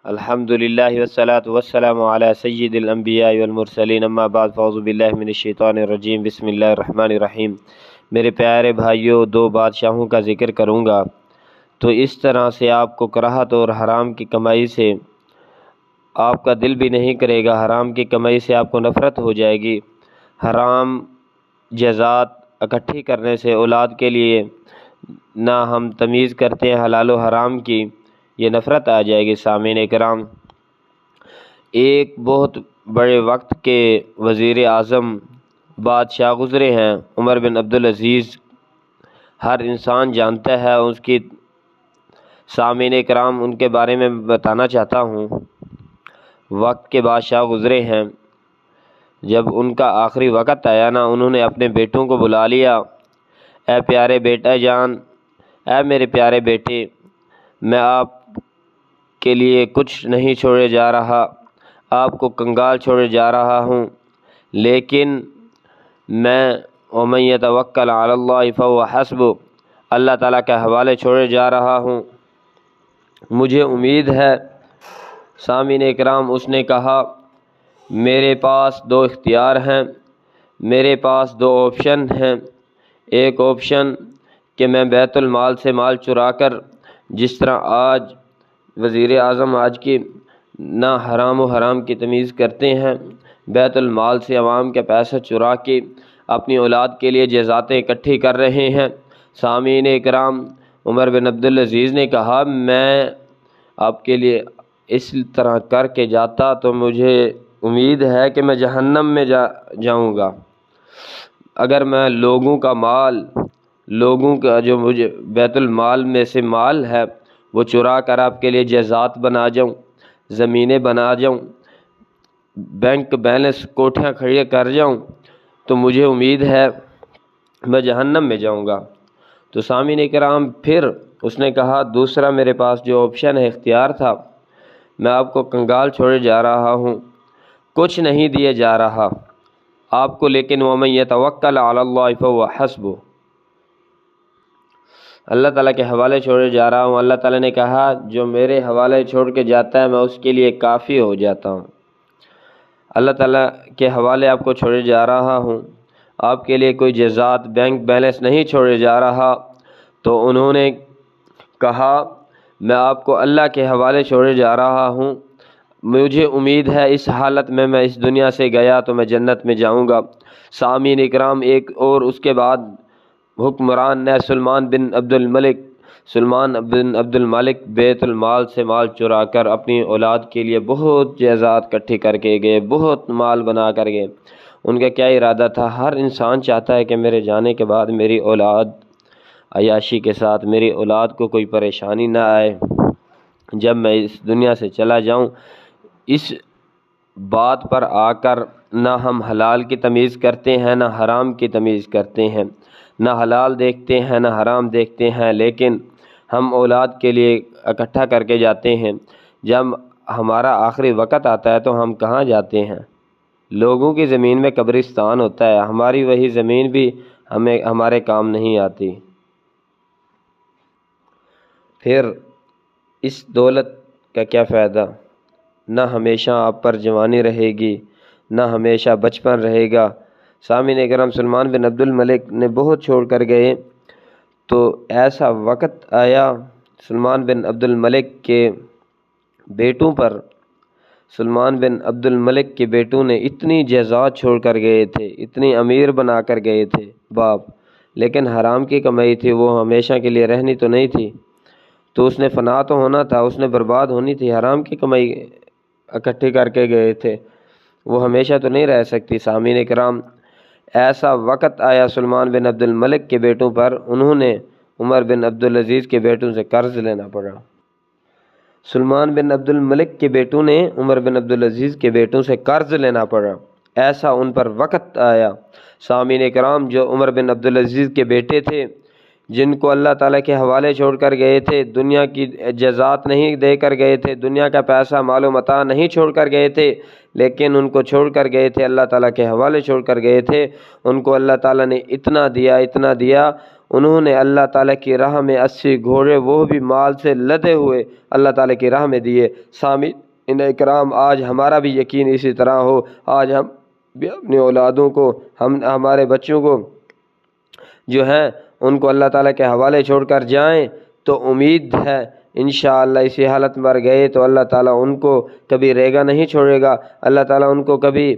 الحمدللہ والصلاة والسلام علی سید الانبیاء والمرسلین اما بعد فاعوذ باللہ من الشیطان الرجیم بسم اللہ الرحمن الرحیم۔ میرے پیارے بھائیوں، دو بادشاہوں کا ذکر کروں گا تو اس طرح سے آپ کو کراہت اور حرام کی کمائی سے آپ کا دل بھی نہیں کرے گا، حرام کی کمائی سے آپ کو نفرت ہو جائے گی۔ حرام جزات اکٹھی کرنے سے اولاد کے لیے نہ ہم تمیز کرتے ہیں حلال و حرام کی، یہ نفرت آ جائے گی۔ سامعین کرام، ایک بہت بڑے وقت کے وزیر اعظم بادشاہ گزرے ہیں، عمر بن عبدالعزیز، ہر انسان جانتا ہے اس کی۔ سامعین کرام، ان کے بارے میں بتانا چاہتا ہوں۔ وقت کے بادشاہ گزرے ہیں، جب ان کا آخری وقت آیا نا، انہوں نے اپنے بیٹوں کو بلا لیا۔ اے پیارے بیٹا جان، اے میرے پیارے بیٹے، میں آپ کے لیے کچھ نہیں چھوڑے جا رہا، آپ کو کنگال چھوڑے جا رہا ہوں، لیکن میں وَمَن يَتَوَكَّلْ عَلَى اللَّهِ فَهُوَ حَسْبُهُ، اللہ تعالیٰ کے حوالے چھوڑے جا رہا ہوں، مجھے امید ہے۔ سامعین اکرام، اس نے کہا میرے پاس دو اختیار ہیں، میرے پاس دو آپشن ہیں۔ ایک آپشن کہ میں بیت المال سے مال چرا کر، جس طرح آج وزیر اعظم آج کی نہ حرام و حرام کی تمیز کرتے ہیں، بیت المال سے عوام کا پیسہ چرا کے اپنی اولاد کے لیے جزاتیں اکٹھی کر رہے ہیں۔ سامعین اکرام، عمر بن عبدالعزیز نے کہا میں آپ کے لیے اس طرح کر کے جاتا تو مجھے امید ہے کہ میں جہنم میں جاؤں گا۔ اگر میں لوگوں کا مال، لوگوں کا جو مجھے بیت المال میں سے مال ہے وہ چرا کر آپ کے لیے جائیداد بنا جاؤں، زمینیں بنا جاؤں، بینک بیلنس کوٹھیاں کھڑی کر جاؤں، تو مجھے امید ہے میں جہنم میں جاؤں گا۔ تو سامعین کرام، پھر اس نے کہا دوسرا میرے پاس جو آپشن ہے، اختیار تھا، میں آپ کو کنگال چھوڑے جا رہا ہوں، کچھ نہیں دیے جا رہا آپ کو، لیکن وَمَن يَتَوَكَّلْ عَلَى اللَّهِ فَهُوَ حَسْبُهُ، اللہ تعالیٰ کے حوالے چھوڑے جا رہا ہوں۔ اللہ تعالیٰ نے کہا جو میرے حوالے چھوڑ کے جاتا ہے میں اس کے لیے کافی ہو جاتا ہوں۔ اللہ تعالیٰ کے حوالے آپ کو چھوڑے جا رہا ہوں، آپ کے لیے کوئی جزات، بینک بیلنس نہیں چھوڑے جا رہا۔ تو انہوں نے کہا میں آپ کو اللہ کے حوالے چھوڑے جا رہا ہوں، مجھے امید ہے اس حالت میں اس دنیا سے گیا تو میں جنت میں جاؤں گا۔ سامعین اکرام، ایک اور اس کے بعد حکمران نے سلمان بن عبد الملک بیت المال سے مال چرا کر اپنی اولاد کے لیے بہت جائیداد اکٹھی کر کے گئے، بہت مال بنا کر گئے۔ ان کا کیا ارادہ تھا؟ ہر انسان چاہتا ہے کہ میرے جانے کے بعد میری اولاد عیاشی کے ساتھ، میری اولاد کو کوئی پریشانی نہ آئے جب میں اس دنیا سے چلا جاؤں۔ اس بات پر آ کر نہ ہم حلال کی تمیز کرتے ہیں، نہ حرام کی تمیز کرتے ہیں، نہ حلال دیکھتے ہیں نہ حرام دیکھتے ہیں، لیکن ہم اولاد کے لیے اکٹھا کر کے جاتے ہیں۔ جب ہمارا آخری وقت آتا ہے تو ہم کہاں جاتے ہیں؟ لوگوں کی زمین میں قبرستان ہوتا ہے، ہماری وہی زمین بھی ہمارے کام نہیں آتی۔ پھر اس دولت کا کیا فائدہ؟ نہ ہمیشہ آپ پر جوانی رہے گی، نہ ہمیشہ بچپن رہے گا۔ سامعین اکرام، سلمان بن عبد الملک نے بہت چھوڑ کر گئے تو ایسا وقت آیا سلمان بن عبد الملک کے بیٹوں پر، سلمان بن عبد الملک کے بیٹوں نے اتنی جائیداد چھوڑ کر گئے تھے، اتنی امیر بنا کر گئے تھے باپ، لیکن حرام کی کمائی تھی، وہ ہمیشہ کے لیے رہنی تو نہیں تھی، تو اس نے فنا تو ہونا تھا، اس نے برباد ہونی تھی۔ حرام کی کمائی اکٹھی کر کے گئے تھے، وہ ہمیشہ تو نہیں رہ سکتی۔ سامعین اکرام، ایسا وقت آیا سلمان بن عبد الملک کے بیٹوں پر، انہوں نے عمر بن عبدالعزیز کے بیٹوں سے قرض لینا پڑا۔ سلمان بن عبد الملک کے بیٹوں نے عمر بن عبدالعزیز کے بیٹوں سے قرض لینا پڑا، ایسا ان پر وقت آیا۔ سامعین اکرام، جو عمر بن عبدالعزیز کے بیٹے تھے، جن کو اللہ تعالیٰ کے حوالے چھوڑ کر گئے تھے، دنیا کی جزات نہیں دے کر گئے تھے، دنیا کا پیسہ مال و متاع نہیں چھوڑ کر گئے تھے، لیکن ان کو چھوڑ کر گئے تھے، اللہ تعالیٰ کے حوالے چھوڑ کر گئے تھے، ان کو اللہ تعالیٰ نے اتنا دیا، اتنا دیا، انہوں نے اللہ تعالیٰ کی راہ میں 80 گھوڑے وہ بھی مال سے لدے ہوئے اللہ تعالیٰ کی راہ میں دیے۔ سامعین اکرام، آج ہمارا بھی یقین اسی طرح ہو، آج ہم بھی اپنی اولادوں کو، ہمارے بچوں کو جو ہیں ان کو اللہ تعالیٰ کے حوالے چھوڑ کر جائیں تو امید ہے انشاءاللہ اسی حالت مر گئے تو اللہ تعالیٰ ان کو کبھی ریگا نہیں چھوڑے گا، اللہ تعالیٰ ان کو کبھی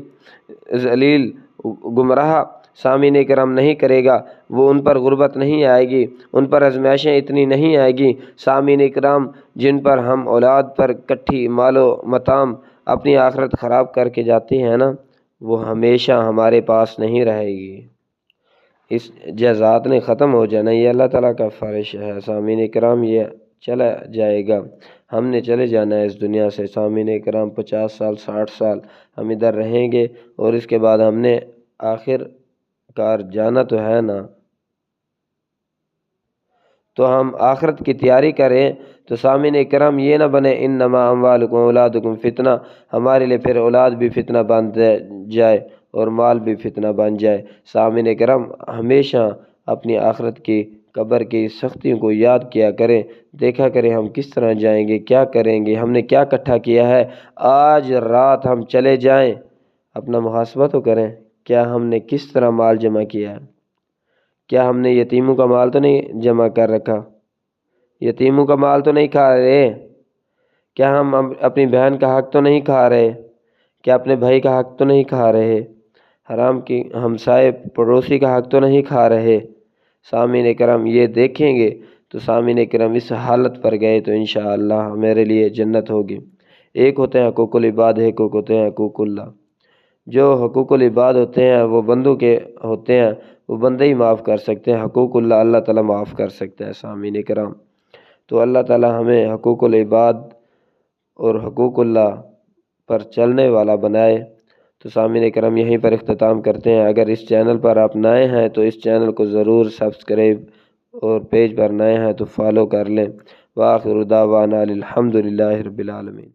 ذلیل گمراہ سامعین کرام نہیں کرے گا، وہ ان پر غربت نہیں آئے گی، ان پر آزمائشیں اتنی نہیں آئے گی۔ سامعین کرام، جن پر ہم اولاد پر کٹھی مال و متام اپنی آخرت خراب کر کے جاتے ہیں نا، وہ ہمیشہ ہمارے پاس نہیں رہے گی، اس جزات نے ختم ہو جانا، یہ اللہ تعالیٰ کا فرش ہے۔ سامعین کرام، یہ چلا جائے گا، ہم نے چلے جانا ہے اس دنیا سے۔ سامعین کرام، 50 سال 60 سال ہم ادھر رہیں گے اور اس کے بعد ہم نے آخر کار جانا تو ہے نا، تو ہم آخرت کی تیاری کریں۔ تو سامعین کرام، یہ نہ بنے انما اموالکم اولادکم فتنہ، ہمارے لیے پھر اولاد بھی فتنہ بن جائے اور مال بھی فتنہ بن جائے۔ سامعین کرام، ہمیشہ اپنی آخرت کی قبر کی سختیوں کو یاد کیا کریں، دیکھا کریں ہم کس طرح جائیں گے، کیا کریں گے، ہم نے کیا اکٹھا کیا ہے۔ آج رات ہم چلے جائیں، اپنا محاسبہ تو کریں، کیا ہم نے کس طرح مال جمع کیا ہے؟ کیا ہم نے یتیموں کا مال تو نہیں جمع کر رکھا؟ یتیموں کا مال تو نہیں کھا رہے؟ کیا ہم اپنی بہن کا حق تو نہیں کھا رہے؟ کیا اپنے بھائی کا حق تو نہیں کھا رہے؟ حرام کی ہمسائے پڑوسی کا حق تو نہیں کھا رہے؟ سامعین کرام، یہ دیکھیں گے تو سامعین کرام اس حالت پر گئے تو انشاءاللہ میرے لیے جنت ہوگی۔ ایک ہوتے ہیں حقوق العباد، ایک ہوتے ہیں حقوق اللہ۔ جو حقوق العباد ہوتے ہیں وہ بندوں کے ہوتے ہیں، وہ بندے ہی معاف کر سکتے ہیں، حقوق اللہ اللہ تعالیٰ معاف کر سکتا ہے۔ سامعین کرام، تو اللہ تعالیٰ ہمیں حقوق العباد اور حقوق اللہ پر چلنے والا بنائے۔ تو سامعین کرام، یہیں پر اختتام کرتے ہیں۔ اگر اس چینل پر آپ نئے ہیں تو اس چینل کو ضرور سبسکرائب اور پیج پر نئے ہیں تو فالو کر لیں۔ وآخر دعوانا الحمدللہ رب العالمین۔